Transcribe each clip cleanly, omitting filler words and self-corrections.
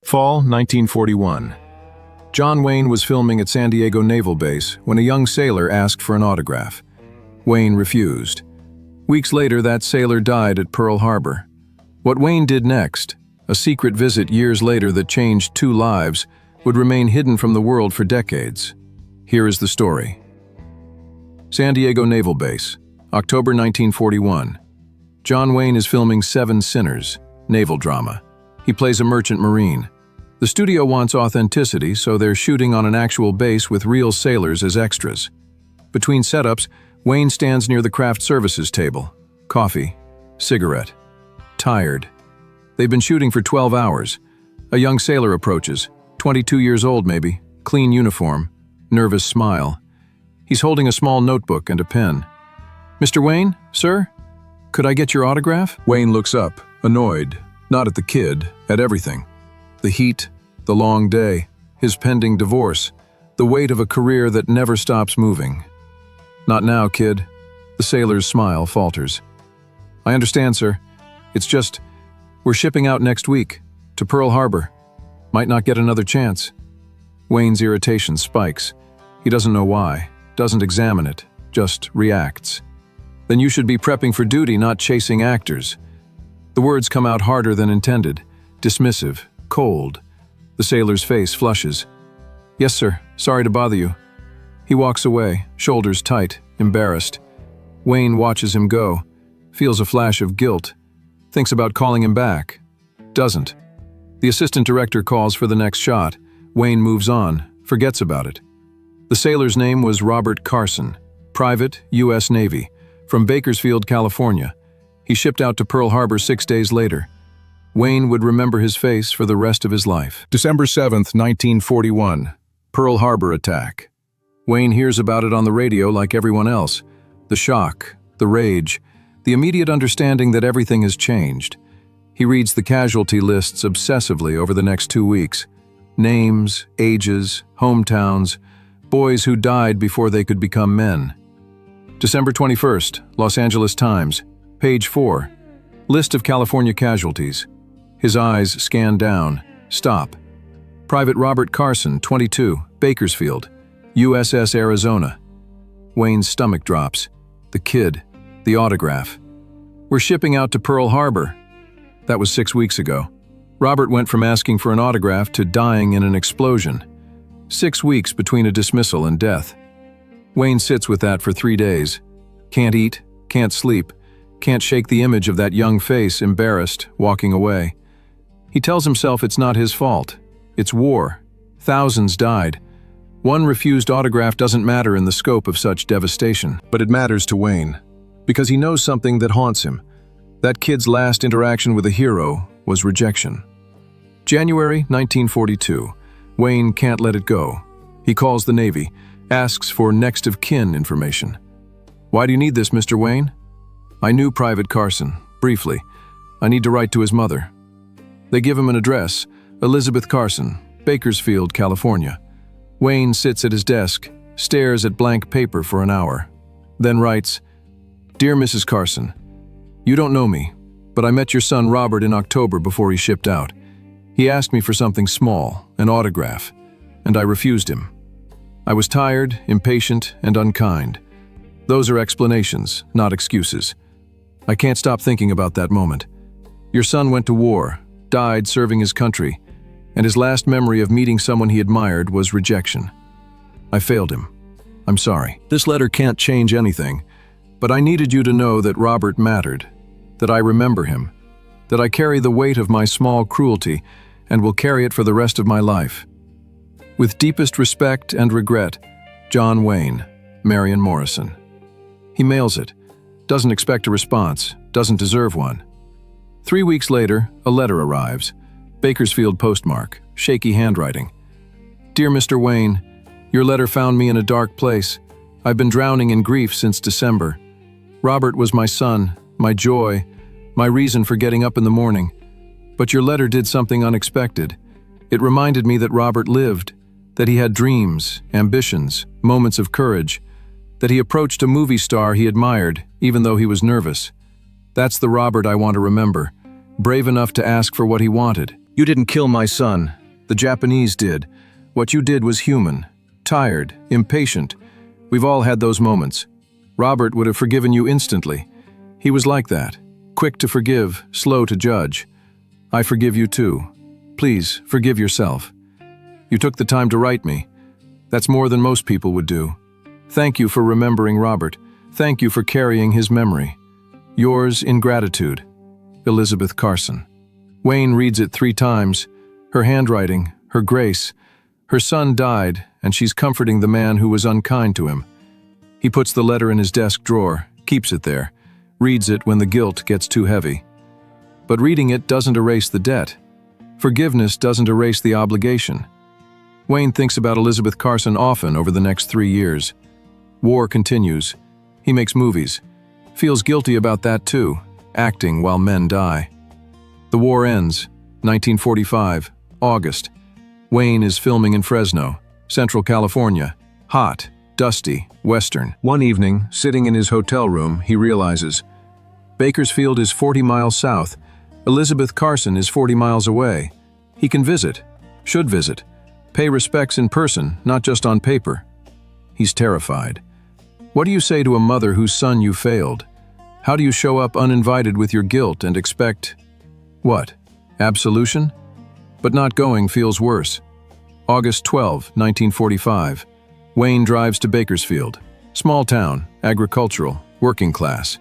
Fall 1941. John Wayne was filming at San Diego Naval Base when a young sailor asked for an autograph. Wayne refused. Weeks later, that sailor died at Pearl Harbor. What Wayne did next, a secret visit years later that changed 2 lives, would remain hidden from the world for decades. Here is the story. San Diego Naval Base, October 1941. John Wayne is filming 7 Sinners, naval drama. He plays a merchant marine. The studio wants authenticity, so they're shooting on an actual base with real sailors as extras. Between setups, Wayne stands near the craft services table. Coffee, cigarette. Tired. They've been shooting for 12 hours. A young sailor approaches, 22 years old maybe, clean uniform, nervous smile. He's holding a small notebook and a pen. "Mr. Wayne, sir? Could I get your autograph?" Wayne looks up, annoyed, not at the kid, at everything. The heat, the long day, his pending divorce, the weight of a career that never stops moving. "Not now, kid." The sailor's smile falters. "I understand, sir. It's just, we're shipping out next week, to Pearl Harbor. Might not get another chance." Wayne's irritation spikes. He doesn't know why, doesn't examine it, just reacts. "Then you should be prepping for duty, not chasing actors." The words come out harder than intended, dismissive, cold. The sailor's face flushes. "Yes, sir. Sorry to bother you." He walks away, shoulders tight, embarrassed. Wayne watches him go, feels a flash of guilt, thinks about calling him back. Doesn't. The assistant director calls for the next shot. Wayne moves on, forgets about it. The sailor's name was Robert Carson, private, U.S. Navy, from Bakersfield, California. He shipped out to Pearl Harbor 6 days later. Wayne would remember his face for the rest of his life. December 7th, 1941. Pearl Harbor attack. Wayne hears about it on the radio like everyone else. The shock, the rage, the immediate understanding that everything has changed. He reads the casualty lists obsessively over the next 2 weeks. Names, ages, hometowns, boys who died before they could become men. December 21st, Los Angeles Times, page 4. List of California casualties. His eyes scan down. Stop. Private Robert Carson, 22, Bakersfield, USS Arizona. Wayne's stomach drops. The kid. The autograph. "We're shipping out to Pearl Harbor." That was 6 weeks ago. Robert went from asking for an autograph to dying in an explosion. 6 weeks between a dismissal and death. Wayne sits with that for 3 days. Can't eat, can't sleep, can't shake the image of that young face, embarrassed, walking away. He tells himself it's not his fault. It's war. Thousands died. One refused autograph doesn't matter in the scope of such devastation. But it matters to Wayne, because he knows something that haunts him. That kid's last interaction with a hero was rejection. January 1942. Wayne can't let it go. He calls the Navy, asks for next of kin information. "Why do you need this, Mr. Wayne?" "I knew Private Carson, briefly. I need to write to his mother." They give him an address, Elizabeth Carson, Bakersfield, California. Wayne sits at his desk, stares at blank paper for an hour, then writes, "Dear Mrs. Carson, you don't know me, but I met your son Robert in October before he shipped out. He asked me for something small, an autograph, and I refused him. I was tired, impatient, and unkind. Those are explanations, not excuses. I can't stop thinking about that moment. Your son went to war, died serving his country, and his last memory of meeting someone he admired was rejection. I failed him. I'm sorry. This letter can't change anything, but I needed you to know that Robert mattered, that I remember him, that I carry the weight of my small cruelty and will carry it for the rest of my life. With deepest respect and regret, John Wayne, Marion Morrison." He mails it, doesn't expect a response, doesn't deserve one. 3 weeks later, a letter arrives. Bakersfield postmark, shaky handwriting. "Dear Mr. Wayne, your letter found me in a dark place. I've been drowning in grief since December. Robert was my son, my joy, my reason for getting up in the morning. But your letter did something unexpected. It reminded me that Robert lived, that he had dreams, ambitions, moments of courage, that he approached a movie star he admired, even though he was nervous. That's the Robert I want to remember, brave enough to ask for what he wanted. You didn't kill my son, The Japanese did. What you did was human. Tired, impatient. We've all had those moments. Robert would have forgiven you instantly. He was like that. Quick to forgive, slow to judge. I forgive you too. Please, forgive yourself. You took the time to write me. That's more than most people would do. Thank you for remembering Robert. Thank you for carrying his memory. Yours in gratitude, Elizabeth Carson. Wayne reads it 3 times. Her handwriting, her grace. Her son died, and she's comforting the man who was unkind to him. He puts the letter in his desk drawer, keeps it there, reads it when the guilt gets too heavy. But reading it doesn't erase the debt. Forgiveness doesn't erase the obligation. Wayne thinks about Elizabeth Carson often over the next 3 years. War continues. He makes movies. Feels guilty about that too, acting while men die. The war ends, 1945, August. Wayne is filming in Fresno, Central California. Hot, dusty, western. One evening, sitting in his hotel room, he realizes, Bakersfield is 40 miles south. Elizabeth Carson is 40 miles away. He can visit, should visit, pay respects in person, not just on paper. He's terrified. What do you say to a mother whose son you failed? How do you show up uninvited with your guilt and expect, what, absolution? But not going feels worse. August 12, 1945. Wayne drives to Bakersfield. Small town, agricultural, working class.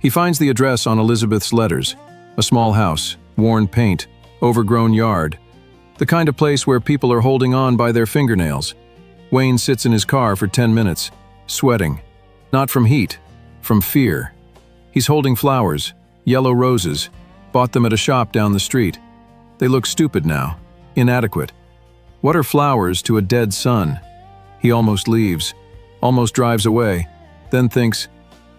He finds the address on Elizabeth's letters. A small house, worn paint, overgrown yard. The kind of place where people are holding on by their fingernails. Wayne sits in his car for 10 minutes, sweating. Not from heat, from fear. He's holding flowers, yellow roses, bought them at a shop down the street. They look stupid now, inadequate. What are flowers to a dead son? He almost leaves, almost drives away, then thinks,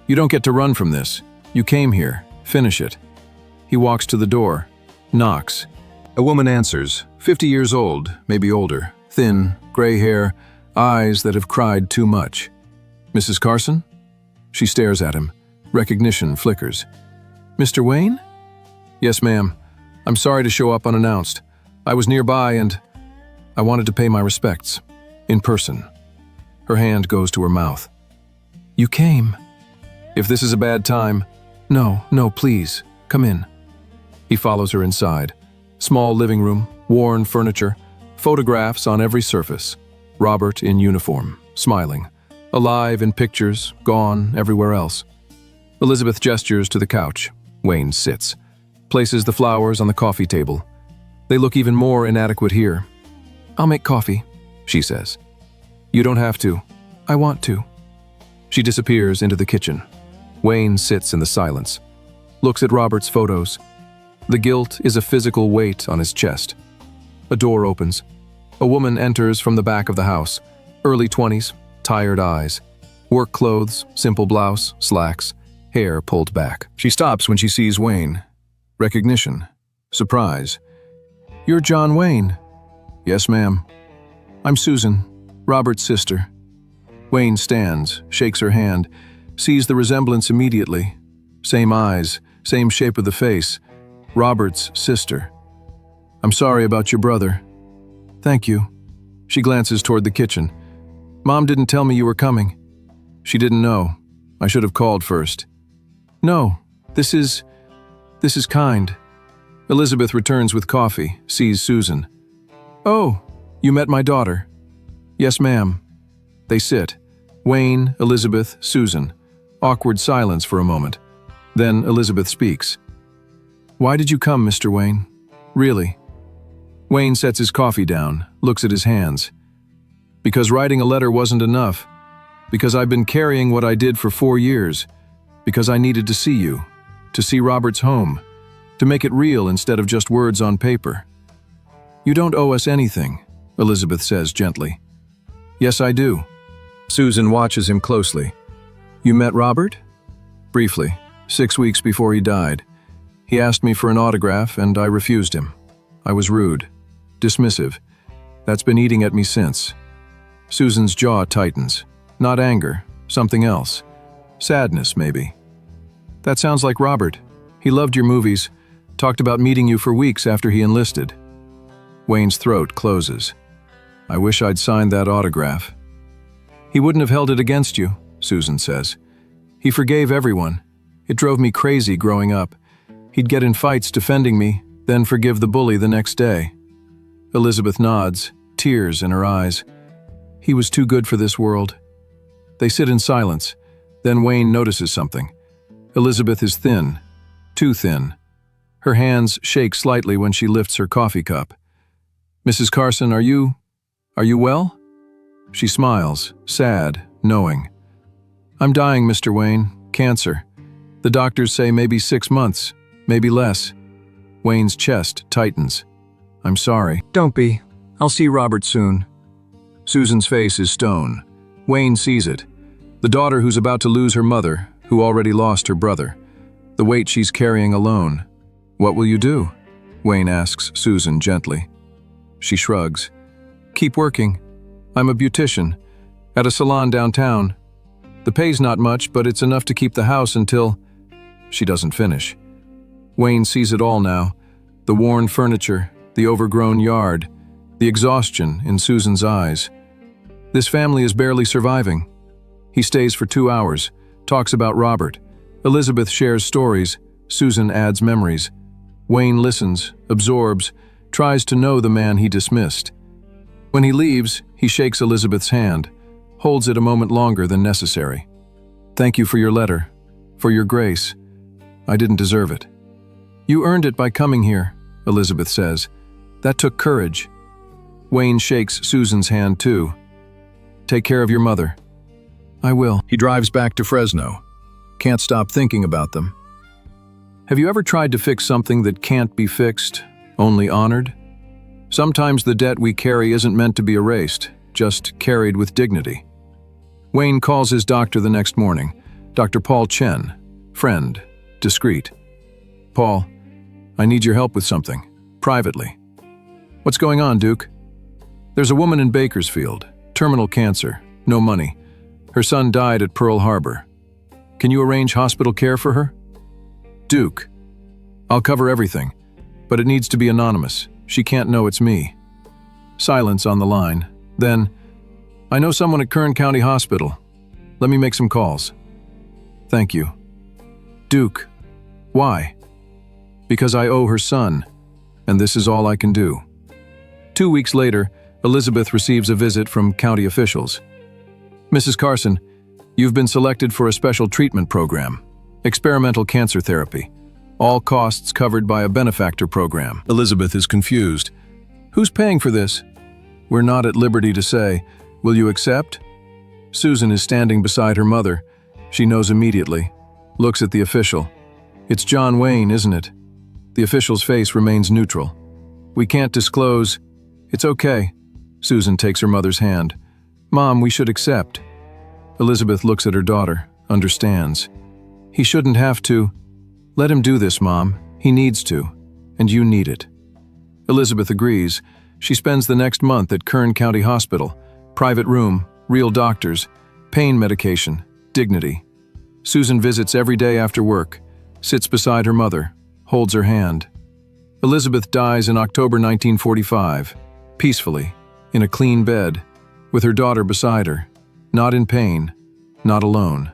you don't get to run from this. You came here, finish it. He walks to the door, knocks. A woman answers, 50 years old, maybe older, thin, gray hair, eyes that have cried too much. Mrs. Carson? She stares at him. Recognition flickers. Mr. Wayne? Yes, ma'am. I'm sorry to show up unannounced. I was nearby and I wanted to pay my respects. In person. Her hand goes to her mouth. You came. If this is a bad time, no, please, come in. He follows her inside. Small living room, worn furniture, photographs on every surface. Robert in uniform, smiling. Alive in pictures, gone everywhere else. Elizabeth gestures to the couch. Wayne sits. Places the flowers on the coffee table. They look even more inadequate here. I'll make coffee, she says. You don't have to. I want to. She disappears into the kitchen. Wayne sits in the silence. Looks at Robert's photos. The guilt is a physical weight on his chest. A door opens. A woman enters from the back of the house. Early 20s, tired eyes. Work clothes, simple blouse, slacks, hair pulled back. She stops when she sees Wayne. Recognition. Surprise. You're John Wayne. Yes, ma'am. I'm Susan, Robert's sister. Wayne stands, shakes her hand, sees the resemblance immediately. Same eyes, same shape of the face. Robert's sister. I'm sorry about your brother. Thank you. She glances toward the kitchen. Mom didn't tell me you were coming. She didn't know. I should have called first. No, this is kind. Elizabeth returns with coffee, sees Susan. Oh, you met my daughter. Yes, ma'am. They sit. Wayne, Elizabeth, Susan. Awkward silence for a moment. Then Elizabeth speaks. Why did you come, Mr. Wayne? Really? Wayne sets his coffee down, looks at his hands. Because writing a letter wasn't enough. Because I've been carrying what I did for 4 years. Because I needed to see you. To see Robert's home. To make it real instead of just words on paper. You don't owe us anything, Elizabeth says gently. Yes, I do. Susan watches him closely. You met Robert? Briefly, 6 weeks before he died. He asked me for an autograph and I refused him. I was rude, dismissive. That's been eating at me since. Susan's jaw tightens. Not anger, something else. Sadness, maybe. That sounds like Robert. He loved your movies, talked about meeting you for weeks after he enlisted. Wayne's throat closes. I wish I'd signed that autograph. He wouldn't have held it against you, Susan says. He forgave everyone. It drove me crazy growing up. He'd get in fights defending me, then forgive the bully the next day. Elizabeth nods, tears in her eyes. He was too good for this world. They sit in silence. Then Wayne notices something. Elizabeth is thin, too thin. Her hands shake slightly when she lifts her coffee cup. Mrs. Carson, are you well? She smiles, sad, knowing. I'm dying, Mr. Wayne. Cancer. The doctors say maybe 6 months, maybe less. Wayne's chest tightens. I'm sorry. Don't be. I'll see Robert soon. Susan's face is stone. Wayne sees it. The daughter who's about to lose her mother, who already lost her brother. The weight she's carrying alone. What will you do? Wayne asks Susan gently. She shrugs. Keep working. I'm a beautician, at a salon downtown. The pay's not much, but it's enough to keep the house until... She doesn't finish. Wayne sees it all now. The worn furniture, the overgrown yard, the exhaustion in Susan's eyes. This family is barely surviving. He stays for 2 hours, talks about Robert. Elizabeth shares stories. Susan adds memories. Wayne listens, absorbs, tries to know the man he dismissed. When he leaves, he shakes Elizabeth's hand, holds it a moment longer than necessary. Thank you for your letter, for your grace. I didn't deserve it. You earned it by coming here, Elizabeth says. That took courage. Wayne shakes Susan's hand too. Take care of your mother. I will. He drives back to Fresno. Can't stop thinking about them. Have you ever tried to fix something that can't be fixed, only honored? Sometimes the debt we carry isn't meant to be erased, just carried with dignity. Wayne calls his doctor the next morning, Dr. Paul Chen, friend, discreet. Paul, I need your help with something, privately. What's going on, Duke? There's a woman in Bakersfield, terminal cancer, no money. Her son died at Pearl Harbor. Can you arrange hospital care for her? Duke, I'll cover everything, but it needs to be anonymous. She can't know it's me. Silence on the line. Then, I know someone at Kern County Hospital. Let me make some calls. Thank you. Duke, why? Because I owe her son, and this is all I can do. 2 weeks later, Elizabeth receives a visit from county officials. Mrs. Carson, you've been selected for a special treatment program, experimental cancer therapy. All costs covered by a benefactor program. Elizabeth is confused. Who's paying for this? We're not at liberty to say. Will you accept? Susan is standing beside her mother. She knows immediately. Looks at the official. It's John Wayne, isn't it? The official's face remains neutral. We can't disclose. It's okay. Susan takes her mother's hand. Mom, we should accept. Elizabeth looks at her daughter, understands. He shouldn't have to. Let him do this, Mom. He needs to. And you need it. Elizabeth agrees. She spends the next month at Kern County Hospital. Private room, real doctors, pain medication, dignity. Susan visits every day after work, sits beside her mother, holds her hand. Elizabeth dies in October 1945, peacefully, in a clean bed, with her daughter beside her, not in pain, not alone.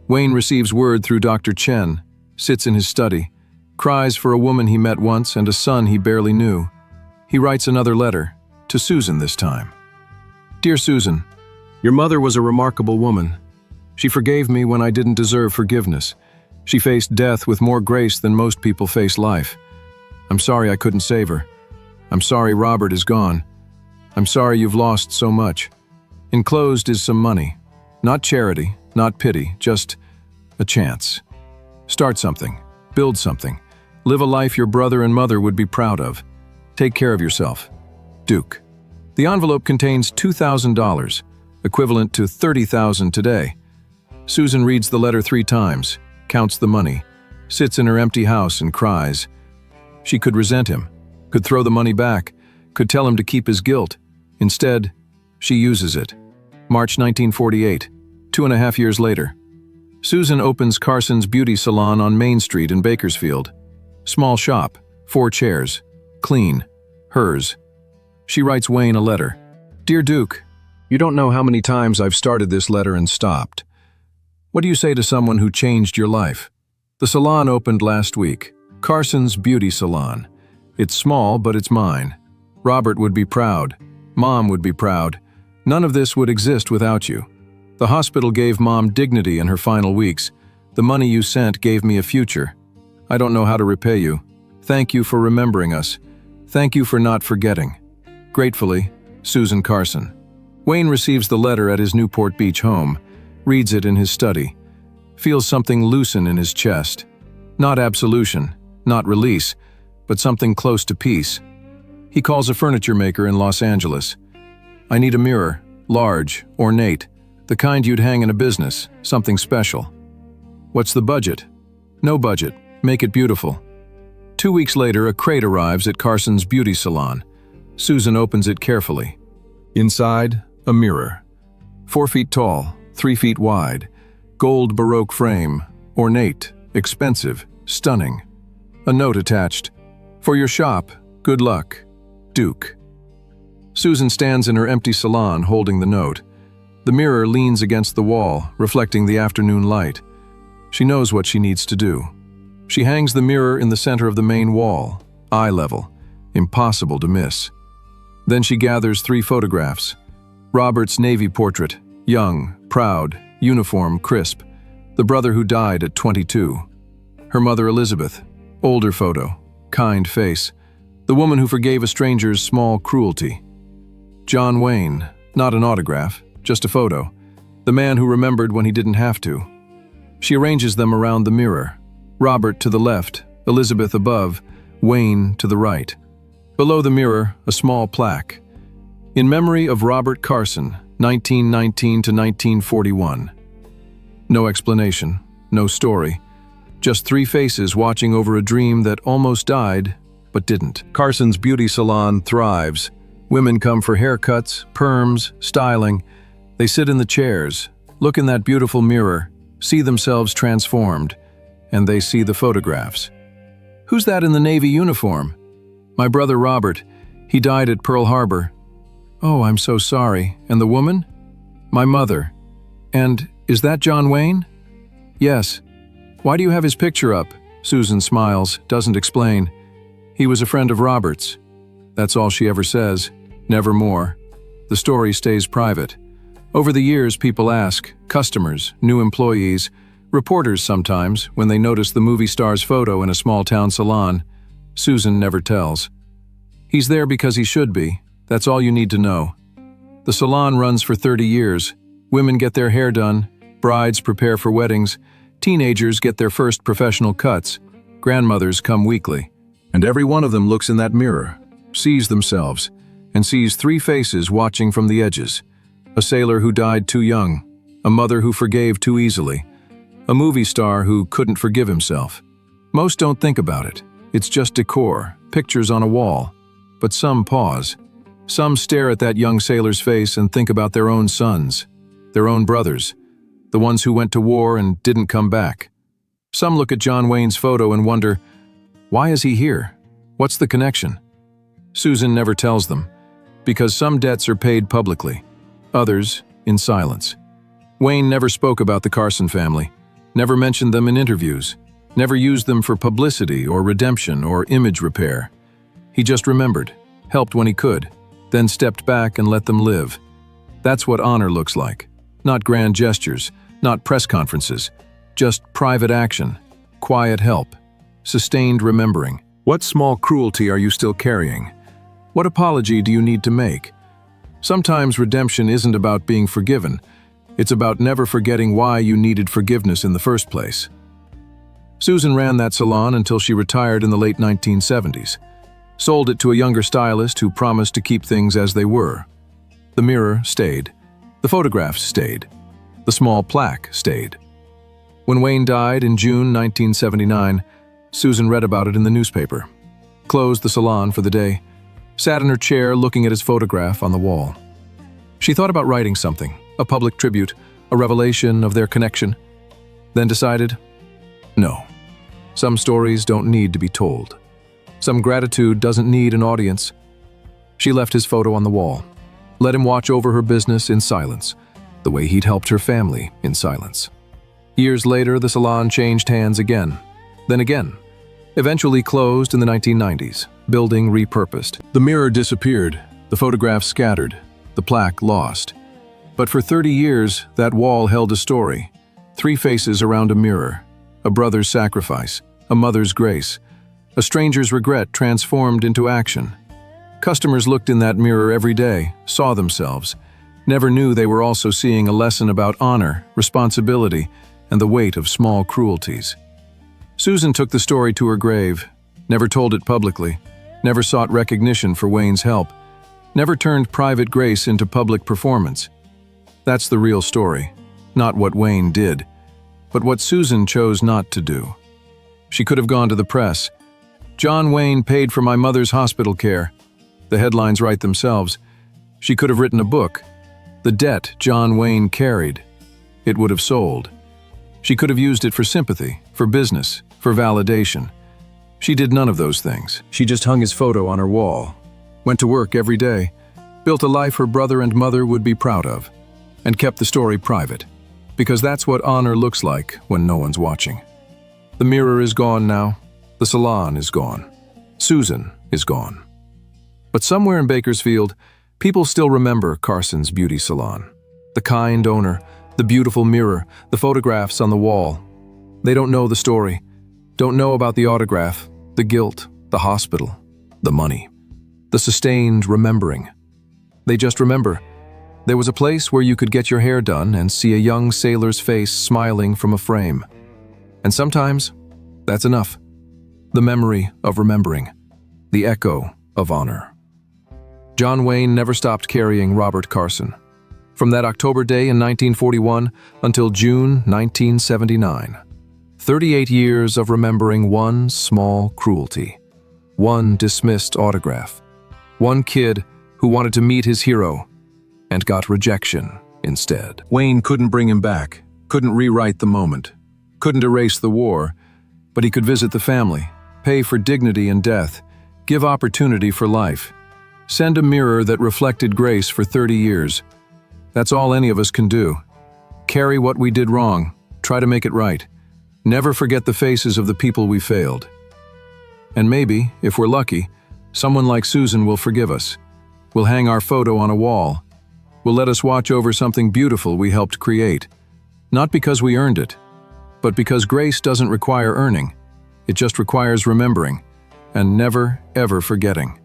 Wayne receives word through Dr. Chen, sits in his study, cries for a woman he met once and a son he barely knew. He writes another letter, to Susan this time. Dear Susan, your mother was a remarkable woman. She forgave me when I didn't deserve forgiveness. She faced death with more grace than most people face life. I'm sorry I couldn't save her. I'm sorry Robert is gone. I'm sorry you've lost so much. Enclosed is some money. Not charity, not pity, just a chance. Start something, build something, live a life your brother and mother would be proud of. Take care of yourself. Duke. The envelope contains $2,000, equivalent to $30,000 today. Susan reads the letter 3 times, counts the money, sits in her empty house and cries. She could resent him, could throw the money back, could tell him to keep his guilt. Instead, she uses it. March 1948, 2.5 years later. Susan opens Carson's beauty salon on Main Street in Bakersfield. Small shop, 4 chairs, clean, hers, She writes Wayne a letter. "Dear Duke, you don't know how many times I've started this letter and stopped. What do you say to someone who changed your life? The salon opened last week. Carson's Beauty Salon. It's small, but it's mine. Robert would be proud. Mom would be proud. None of this would exist without you. The hospital gave Mom dignity in her final weeks. The money you sent gave me a future. I don't know how to repay you. Thank you for remembering us. Thank you for not forgetting. Gratefully, Susan Carson." Wayne receives the letter at his Newport Beach home, reads it in his study, feels something loosen in his chest. Not absolution, not release, but something close to peace. He calls a furniture maker in Los Angeles. "I need a mirror, large, ornate, the kind you'd hang in a business, something special." "What's the budget?" "No budget, make it beautiful." 2 weeks later, a crate arrives at Carson's Beauty Salon. Susan opens it carefully. Inside, a mirror. 4 feet tall, 3 feet wide, gold Baroque frame, ornate, expensive, stunning. A note attached. "For your shop, good luck, Duke." Susan stands in her empty salon holding the note. The mirror leans against the wall, reflecting the afternoon light. She knows what she needs to do. She hangs the mirror in the center of the main wall, eye level, impossible to miss. Then she gathers 3 photographs. Robert's Navy portrait, young, proud, uniform, crisp. The brother who died at 22. Her mother Elizabeth, older photo, kind face. The woman who forgave a stranger's small cruelty. John Wayne, not an autograph, just a photo. The man who remembered when he didn't have to. She arranges them around the mirror. Robert to the left, Elizabeth above, Wayne to the right. Below the mirror, a small plaque. In memory of Robert Carson, 1919 to 1941. No explanation, no story. Just 3 faces watching over a dream that almost died, but didn't. Carson's Beauty Salon thrives. Women come for haircuts, perms, styling. They sit in the chairs, look in that beautiful mirror, see themselves transformed, and they see the photographs. "Who's that in the Navy uniform?" "My brother Robert. He died at Pearl Harbor." "Oh, I'm so sorry. And the woman?" "My mother." "And is that John Wayne?" "Yes." "Why do you have his picture up?" Susan smiles, doesn't explain. "He was a friend of Robert's." That's all she ever says, never more. The story stays private. Over the years, people ask, customers, new employees, reporters sometimes, when they notice the movie star's photo in a small-town salon. Susan never tells. He's there because he should be. That's all you need to know. The salon runs for 30 years. Women get their hair done. Brides prepare for weddings. Teenagers get their first professional cuts. Grandmothers come weekly. And every one of them looks in that mirror, sees themselves, and sees 3 faces watching from the edges. A sailor who died too young. A mother who forgave too easily. A movie star who couldn't forgive himself. Most don't think about it. It's just decor, pictures on a wall. But some pause. Some stare at that young sailor's face and think about their own sons, their own brothers, the ones who went to war and didn't come back. Some look at John Wayne's photo and wonder, why is he here? What's the connection? Susan never tells them, because some debts are paid publicly, others in silence. Wayne never spoke about the Carson family, never mentioned them in interviews, never used them for publicity or redemption or image repair. He just remembered, helped when he could, then stepped back and let them live. That's what honor looks like. Not grand gestures, not press conferences, just private action, quiet help, sustained remembering. What small cruelty are you still carrying? What apology do you need to make? Sometimes redemption isn't about being forgiven. It's about never forgetting why you needed forgiveness in the first place. Susan ran that salon until she retired in the late 1970s. Sold it to a younger stylist who promised to keep things as they were. The mirror stayed. The photographs stayed. The small plaque stayed. When Wayne died in June 1979, Susan read about it in the newspaper. Closed the salon for the day. Sat in her chair looking at his photograph on the wall. She thought about writing something, a public tribute, a revelation of their connection. Then decided, no. Some stories don't need to be told. Some gratitude doesn't need an audience. She left his photo on the wall, let him watch over her business in silence, the way he'd helped her family in silence. Years later, the salon changed hands again, then again, eventually closed in the 1990s, building repurposed. The mirror disappeared, the photographs scattered, the plaque lost. But for 30 years, that wall held a story. 3 faces around a mirror, a brother's sacrifice, a mother's grace, a stranger's regret transformed into action. Customers looked in that mirror every day, saw themselves, never knew they were also seeing a lesson about honor, responsibility, and the weight of small cruelties. Susan took the story to her grave, never told it publicly, never sought recognition for Wayne's help, never turned private grace into public performance. That's the real story, not what Wayne did, but what Susan chose not to do. She could have gone to the press. "John Wayne paid for my mother's hospital care." The headlines write themselves. She could have written a book, "The Debt John Wayne Carried." It would have sold. She could have used it for sympathy, for business, for validation. She did none of those things. She just hung his photo on her wall, went to work every day, built a life her brother and mother would be proud of, and kept the story private, because that's what honor looks like when no one's watching. The mirror is gone now. The salon is gone. Susan is gone. But somewhere in Bakersfield, people still remember Carson's beauty salon. The kind owner, the beautiful mirror, the photographs on the wall. They don't know the story, don't know about the autograph, the guilt, the hospital, the money, the sustained remembering. They just remember there was a place where you could get your hair done and see a young sailor's face smiling from a frame. And sometimes, that's enough. The memory of remembering, the echo of honor. John Wayne never stopped carrying Robert Carson. From that October day in 1941 until June 1979. 38 years of remembering one small cruelty, one dismissed autograph, one kid who wanted to meet his hero and got rejection instead. Wayne couldn't bring him back, couldn't rewrite the moment, couldn't erase the war, but he could visit the family, pay for dignity in death, give opportunity for life, send a mirror that reflected grace for 30 years. That's all any of us can do. Carry what we did wrong, try to make it right. Never forget the faces of the people we failed. And maybe, if we're lucky, someone like Susan will forgive us. Will hang our photo on a wall. Will let us watch over something beautiful we helped create. Not because we earned it, but because grace doesn't require earning. It just requires remembering, and never, ever forgetting.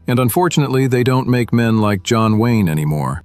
And unfortunately, they don't make men like John Wayne anymore.